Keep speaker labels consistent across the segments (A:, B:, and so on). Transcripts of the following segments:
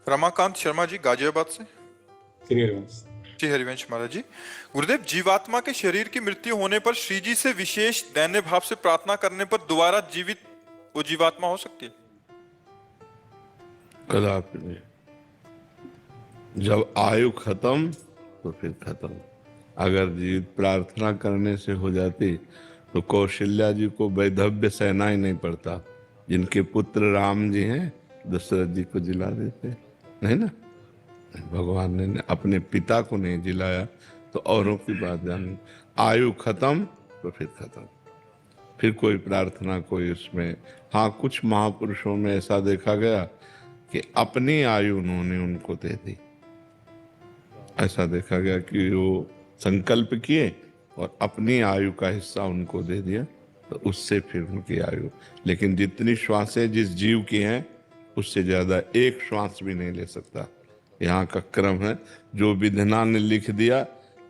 A: रमाकांत शर्मा जी गाजियाबाद से।
B: श्री हरिवंश।
A: जी हरिवंश महाराज जी। गुरुदेव, जीवात्मा के शरीर की मृत्यु होने पर श्री जी से विशेष दैन्य भाव से प्रार्थना करने पर दोबारा जीवित वो जीवात्मा हो सकती है?
C: कदापि नहीं। जब आयु खत्म तो फिर खत्म। अगर जीवित प्रार्थना करने से हो जाती तो कौशल्या जी को वैधव्य सहना ही नहीं पड़ता। जिनके पुत्र राम जी हैं, दशरथ जी को जिला देते, नहीं ना। भगवान ने अपने पिता को नहीं जिलाया तो औरों की बात जानी। आयु खत्म तो फिर खत्म, फिर कोई प्रार्थना कोई उसमें। हाँ, कुछ महापुरुषों में ऐसा देखा गया कि अपनी आयु उन्होंने उनको दे दी। ऐसा देखा गया कि वो संकल्प किए और अपनी आयु का हिस्सा उनको दे दिया, तो उससे फिर उनकी आयु। लेकिन जितनी श्वासें जिस जीव की हैं उससे ज्यादा एक श्वास भी नहीं ले सकता। यहाँ का क्रम है, जो विधना ने लिख दिया,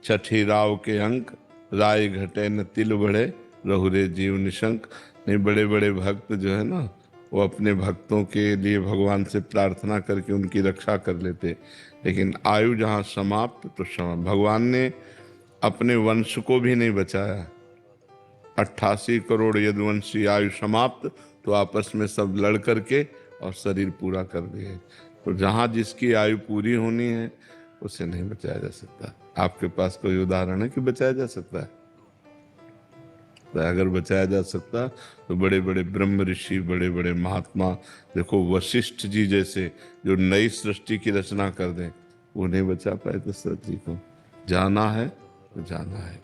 C: छठी राव के अंक, राय घटे न तिल बढ़े, रहुरे जीव निशंक। नहीं, बड़े बड़े भक्त जो है ना, वो अपने भक्तों के लिए भगवान से प्रार्थना करके उनकी रक्षा कर लेते। लेकिन आयु जहाँ समाप्त तो समाप्त। भगवान ने अपने वंश को भी नहीं बचाया। 88 करोड़ यदुवंशी आयु समाप्त तो आपस में सब लड़ करके और शरीर पूरा कर दिए। तो जहाँ जिसकी आयु पूरी होनी है उसे नहीं बचाया जा सकता। आपके पास कोई उदाहरण है कि बचाया जा सकता है? तो अगर बचाया जा सकता तो बड़े बड़े ब्रह्म ऋषि, बड़े बड़े महात्मा, देखो वशिष्ठ जी जैसे, जो नई सृष्टि की रचना कर दें, वो नहीं बचा पाए दशरथ जी को। जाना है तो जाना है।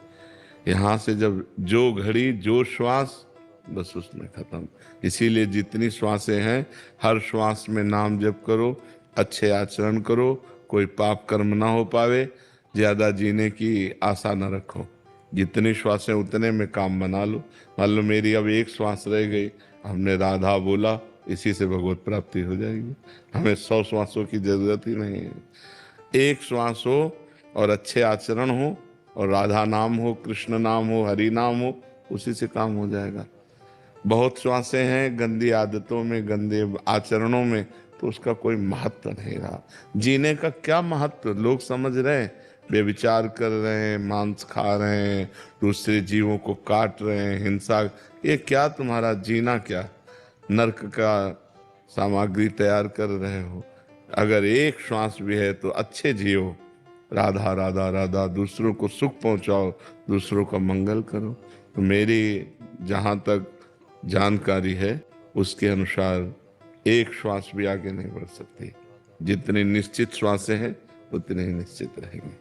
C: यहाँ से जब जो घड़ी जो श्वास, बस उसमें खत्म। इसीलिए जितनी श्वासें हैं, हर श्वास में नाम जप करो, अच्छे आचरण करो, कोई पाप कर्म ना हो पावे, ज्यादा जीने की आशा न रखो। जितनी श्वासें उतने में काम बना लो। मान लो मेरी अब एक श्वास रह गई, हमने राधा बोला, इसी से भगवत प्राप्ति हो जाएगी। हमें 100 श्वासों की जरूरत ही नहीं है। एक श्वास हो और अच्छे आचरण हो और राधा नाम हो, कृष्ण नाम हो, हरि नाम हो, उसी से काम हो जाएगा। बहुत श्वासें हैं गंदी आदतों में, गंदे आचरणों में, तो उसका कोई महत्व नहीं रहा। जीने का क्या महत्व? लोग समझ रहे हैं, बेविचार कर रहे हैं, मांस खा रहे हैं, दूसरे जीवों को काट रहे हैं, हिंसा। ये क्या तुम्हारा जीना? क्या नरक का सामग्री तैयार कर रहे हो? अगर एक श्वास भी है तो अच्छे जियो, राधा राधा राधा, दूसरों को सुख पहुंचाओ, दूसरों का मंगल करो। तो मेरी जहाँ तक जानकारी है उसके अनुसार एक श्वास भी आगे नहीं बढ़ सकती। जितनी निश्चित श्वासें हैं उतनी ही निश्चित रहेंगी।